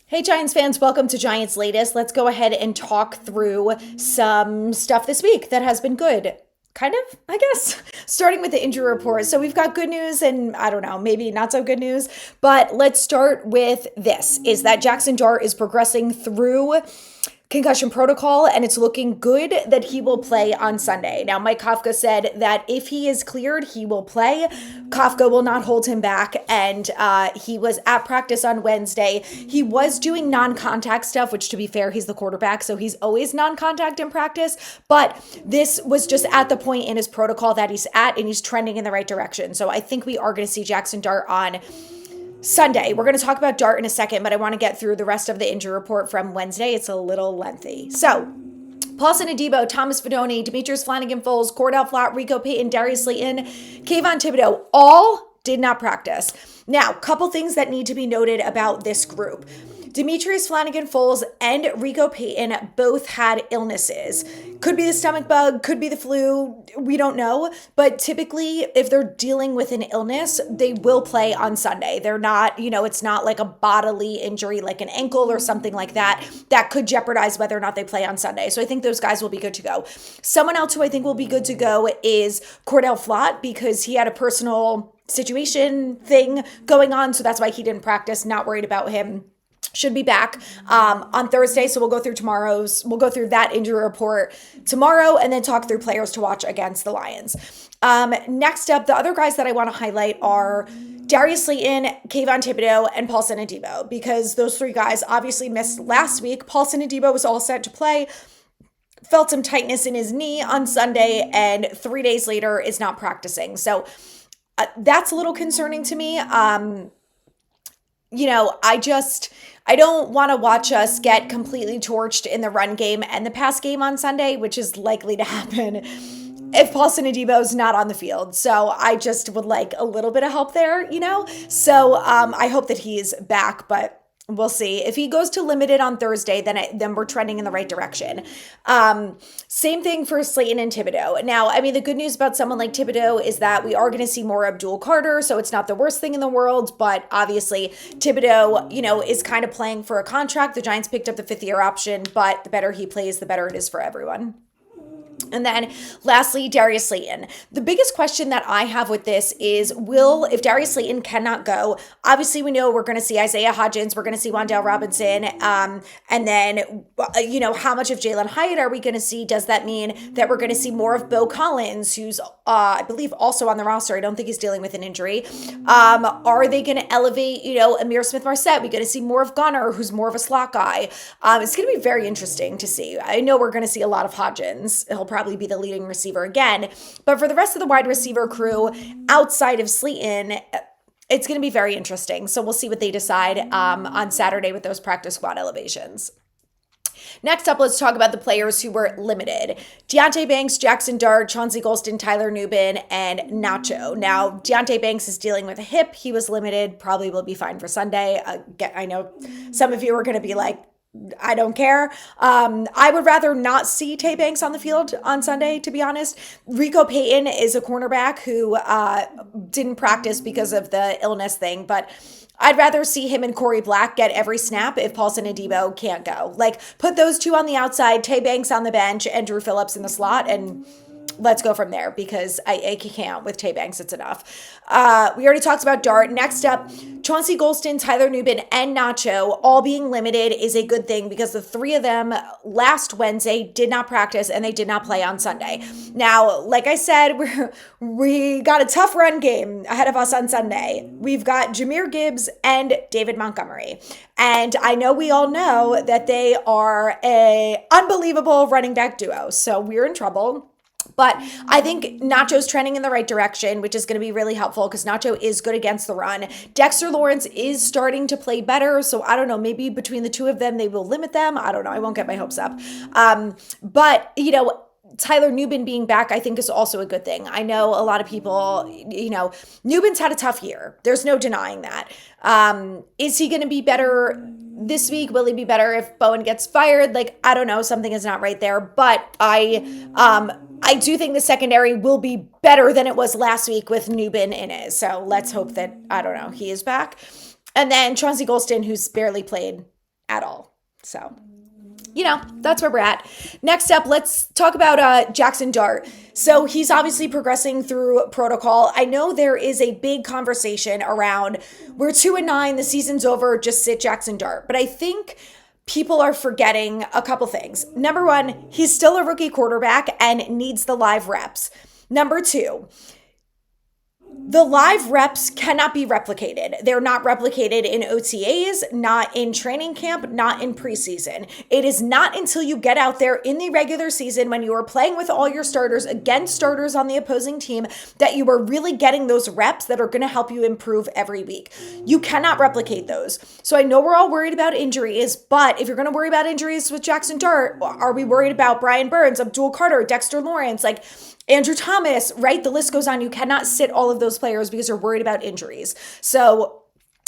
Hey, Giants fans, welcome to Giants Latest. Let's go ahead and talk through some stuff this week that has been good. Kind of, I guess. Starting with the injury report. So we've got good news and I don't know, maybe not so good news. But let's start with this is that Jackson Dart is progressing through concussion protocol, and it's looking good that he will play on Sunday. Now, Mike Kafka said that if he is cleared, he will play. Kafka will not hold him back, and he was at practice on Wednesday. He was doing non-contact stuff, which, to be fair, he's the quarterback, so he's always non-contact in practice, but this was just at the point in his protocol that he's at, and he's trending in the right direction. So I think we are going to see Jackson Dart on Sunday. We're going to talk about Dart in a second, but I want to get through the rest of the injury report from Wednesday. It's a little lengthy. So, Paulson Adebo, Thomas Fidone, Demetrius Flanagan-Foles, Cordell Flott, Rico Payton, Darius Slayton, Kayvon Thibodeau, all did not practice. Now, couple things that need to be noted about this group. Demetrius Flanagan-Foles and Rico Payton both had illnesses. Could be the stomach bug, could be the flu, we don't know. But typically, if they're dealing with an illness, they will play on Sunday. They're not, it's not like a bodily injury like an ankle or something like that that could jeopardize whether or not they play on Sunday. So I think those guys will be good to go. Someone else who I think will be good to go is Cordell Flott, because he had a personal situation thing going on. So that's why he didn't practice. Not worried about him. Should be back on Thursday. So we'll go through that injury report tomorrow and then talk through players to watch against the Lions. Next up, the other guys that I want to highlight are Darius Slayton, Kayvon Thibodeau, and Paulson Adebo, because those three guys obviously missed last week. Paulson Adebo was all set to play, felt some tightness in his knee on Sunday, and 3 days later is not practicing. So that's a little concerning to me. I don't want to watch us get completely torched in the run game and the pass game on Sunday, which is likely to happen if Paulson Adebo is not on the field. So I just would like a little bit of help there, So I hope that he's back, but we'll see. If he goes to limited on Thursday, then we're trending in the right direction. Same thing for Slayton and Thibodeau. Now, the good news about someone like Thibodeau is that we are going to see more Abdul Carter, so it's not the worst thing in the world, but obviously Thibodeau, is kind of playing for a contract. The Giants picked up the 5th-year option, but the better he plays, the better it is for everyone. And then lastly, Darius Slayton. The biggest question that I have with this is, if Darius Slayton cannot go, obviously we know we're going to see Isaiah Hodgins, we're going to see Wan'Dale Robinson, and then, how much of Jalen Hyatt are we going to see? Does that mean that we're going to see more of Bo Collins, who's, I believe, also on the roster? I don't think he's dealing with an injury. Are they going to elevate, Amir Smith-Marset? We're going to see more of Gunner, who's more of a slot guy. It's going to be very interesting to see. I know we're going to see a lot of Hodgins. He'll probably be the leading receiver again. But for the rest of the wide receiver crew outside of Slayton, it's going to be very interesting. So we'll see what they decide on Saturday with those practice squad elevations. Next up, let's talk about the players who were limited. Deonte Banks, Jackson Dart, Chauncey Golston, Tyler Nubin, and Nacho. Now, Deonte Banks is dealing with a hip. He was limited, probably will be fine for Sunday. I know some of you are going to be like, I don't care. I would rather not see Tay Banks on the field on Sunday, to be honest. Rico Payton is a cornerback who didn't practice because of the illness thing, but I'd rather see him and Corey Black get every snap if Paulson Adebo can't go. Like, put those two on the outside, Tay Banks on the bench, and Drew Phillips in the slot, and let's go from there, because I can't with Tay Banks. It's enough. We already talked about Dart. Next up, Chauncey Golston, Tyler Nubin, and Nacho all being limited is a good thing, because the three of them last Wednesday did not practice and they did not play on Sunday. Now, like I said, we got a tough run game ahead of us on Sunday. We've got Jahmyr Gibbs and David Montgomery. And I know we all know that they are an unbelievable running back duo. So we're in trouble. But I think Nacho's trending in the right direction, which is going to be really helpful because Nacho is good against the run. Dexter Lawrence is starting to play better. So I don't know, maybe between the two of them, they will limit them. I don't know. I won't get my hopes up. But, Tyler Nubin being back, I think, is also a good thing. I know a lot of people, Nubin's had a tough year. There's no denying that. Is he going to be better this week? Will he be better if Bowen gets fired? I don't know. Something is not right there. But I do think the secondary will be better than it was last week with Nubin in it. So let's hope that, he is back. And then Chauncey Golston, who's barely played at all. So, that's where we're at. Next up, let's talk about Jackson Dart. So he's obviously progressing through protocol. I know there is a big conversation around we're 2-9, the season's over, just sit Jackson Dart. But I think people are forgetting a couple things. Number one, he's still a rookie quarterback and needs the live reps. Number two, the live reps cannot be replicated. They're not replicated in OTAs, not in training camp, not in preseason. It is not until you get out there in the regular season when you are playing with all your starters against starters on the opposing team that you are really getting those reps that are going to help you improve every week. You cannot replicate those. So I know we're all worried about injuries, but if you're going to worry about injuries with Jackson Dart, are we worried about Brian Burns, Abdul Carter, Dexter Lawrence, like Andrew Thomas, right? The list goes on. You cannot sit all of those players because you're worried about injuries. So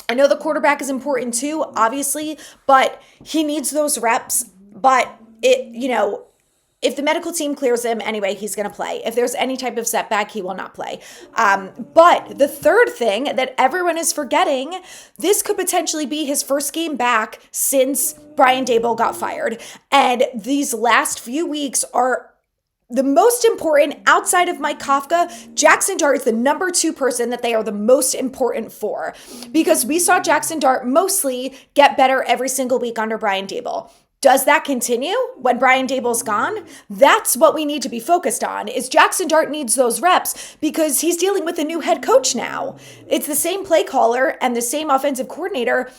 I know the quarterback is important too, obviously, but he needs those reps. But if the medical team clears him anyway, he's going to play. If there's any type of setback, he will not play. But the third thing that everyone is forgetting, this could potentially be his first game back since Brian Daboll got fired. And these last few weeks are the most important outside of Mike Kafka. Jackson Dart is the number 2 person that they are the most important for, because we saw Jackson Dart mostly get better every single week under Brian Daboll. Does that continue when Brian Daboll's gone? That's what we need to be focused on, is Jackson Dart needs those reps because he's dealing with a new head coach now. It's the same play caller and the same offensive coordinator,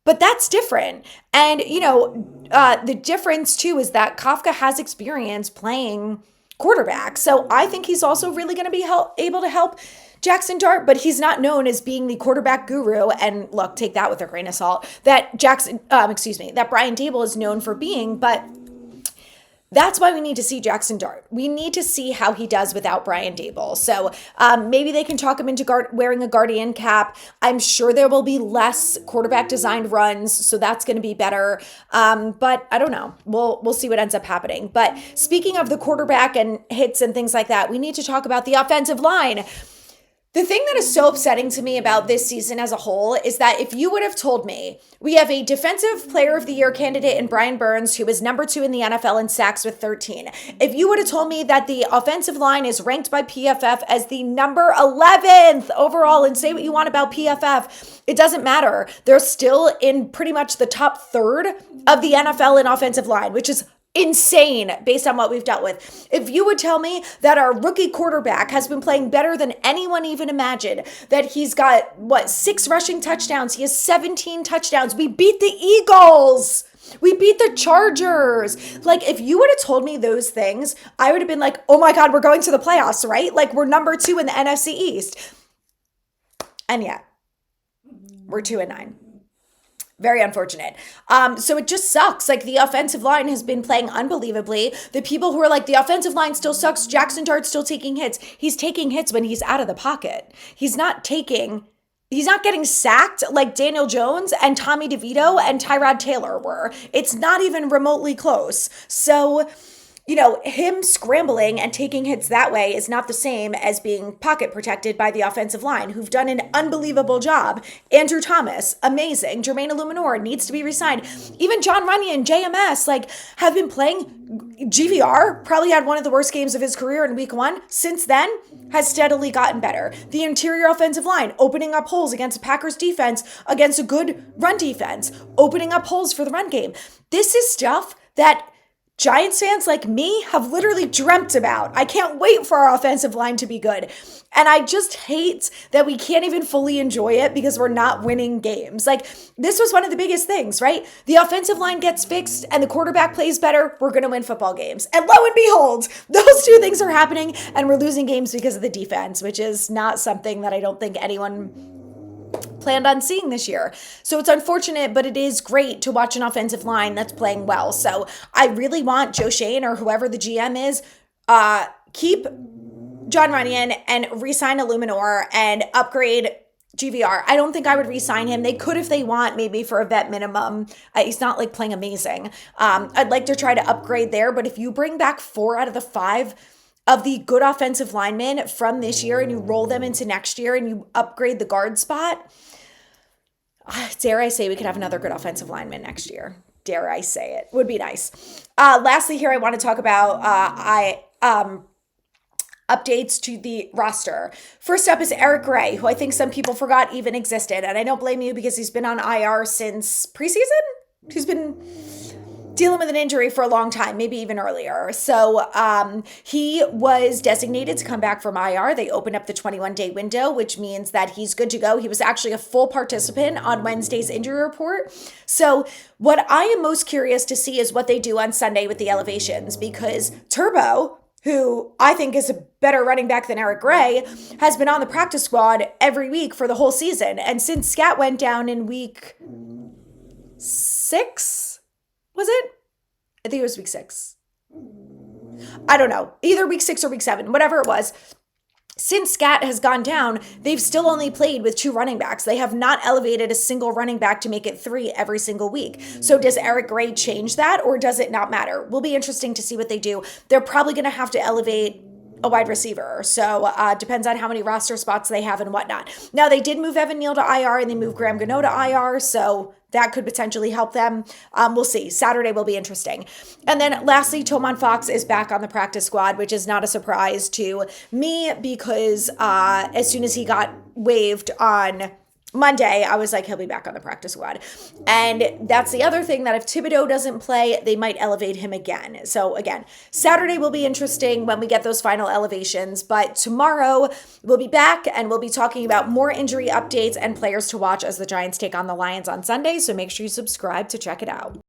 but that's different. And, the difference too is that Kafka has experience playing quarterback. So I think he's also really going to be able to help Jackson Dart, but he's not known as being the quarterback guru. And look, take that with a grain of salt, that that Brian Daboll is known for being, but that's why we need to see Jackson Dart. We need to see how he does without Brian Daboll. So maybe they can talk him into wearing a guardian cap. I'm sure there will be less quarterback designed runs, so that's going to be better. But I don't know. We'll see what ends up happening. But speaking of the quarterback and hits and things like that, we need to talk about the offensive line. The thing that is so upsetting to me about this season as a whole is that if you would have told me we have a defensive player of the year candidate in Brian Burns, who is number 2 in the NFL in sacks with 13, if you would have told me that the offensive line is ranked by PFF as the number 11th overall, and say what you want about PFF, it doesn't matter. They're still in pretty much the top third of the NFL in offensive line, which is insane based on what we've dealt with. If you would tell me that our rookie quarterback has been playing better than anyone even imagined, that he's got, 6 rushing touchdowns, he has 17 touchdowns, we beat the Eagles, we beat the Chargers. Like, if you would have told me those things, I would have been like, oh my God, we're going to the playoffs, right? Like, we're number 2 in the NFC East. And yeah, we're 2-9. Very unfortunate. So it just sucks. Like, the offensive line has been playing unbelievably. The people who are like, the offensive line still sucks, Jackson Dart's still taking hits. He's taking hits when he's out of the pocket. He's not getting sacked like Daniel Jones and Tommy DeVito and Tyrod Taylor were. It's not even remotely close. So, him scrambling and taking hits that way is not the same as being pocket protected by the offensive line, who've done an unbelievable job. Andrew Thomas, amazing. Jermaine Illuminor needs to be re-signed. Even John Runyon, JMS, have been playing. GVR probably had one of the worst games of his career in week 1. Since then, has steadily gotten better. The interior offensive line, opening up holes against the Packers defense, against a good run defense, opening up holes for the run game. This is stuff that Giants fans like me have literally dreamt about. I can't wait for our offensive line to be good. And I just hate that we can't even fully enjoy it because we're not winning games. This was one of the biggest things, right? The offensive line gets fixed and the quarterback plays better, we're going to win football games. And lo and behold, those two things are happening and we're losing games because of the defense, which is not something that I don't think anyone planned on seeing this year. So it's unfortunate, but it is great to watch an offensive line that's playing well. So I really want Joe Shane or whoever the GM is, keep John Runyon and re-sign Illuminor and upgrade GVR. I don't think I would re-sign him. They could if they want, maybe for a vet minimum. He's not playing amazing. I'd like to try to upgrade there, but if you bring back 4 out of the 5 of the good offensive linemen from this year and you roll them into next year and you upgrade the guard spot, Dare I say we could have another good offensive lineman next year. Dare I say it. Would be nice. Lastly, here I want to talk about updates to the roster. First up is Eric Gray, who I think some people forgot even existed. And I don't blame you because he's been on IR since preseason. He's been dealing with an injury for a long time, maybe even earlier. So he was designated to come back from IR. They opened up the 21-day window, which means that he's good to go. He was actually a full participant on Wednesday's injury report. So what I am most curious to see is what they do on Sunday with the elevations, because Turbo, who I think is a better running back than Eric Gray, has been on the practice squad every week for the whole season. And since Scat went down in week 6, was it? I think it was week 6. I don't know. Either week 6 or week 7, whatever it was. Since Scat has gone down, they've still only played with 2 running backs. They have not elevated a single running back to make it 3 every single week. So does Eric Gray change that, or does it not matter? Will be interesting to see what they do. They're probably going to have to elevate a wide receiver. So depends on how many roster spots they have and whatnot. Now, they did move Evan Neal to IR and they moved Graham Gano to IR. So that could potentially help them. We'll see. Saturday will be interesting. And then lastly, Tomon Fox is back on the practice squad, which is not a surprise to me because as soon as he got waived on Monday, I was like, he'll be back on the practice squad. And that's the other thing, that if Thibodeau doesn't play, they might elevate him again. So again, Saturday will be interesting when we get those final elevations. But tomorrow we'll be back and we'll be talking about more injury updates and players to watch as the Giants take on the Lions on Sunday. So make sure you subscribe to check it out.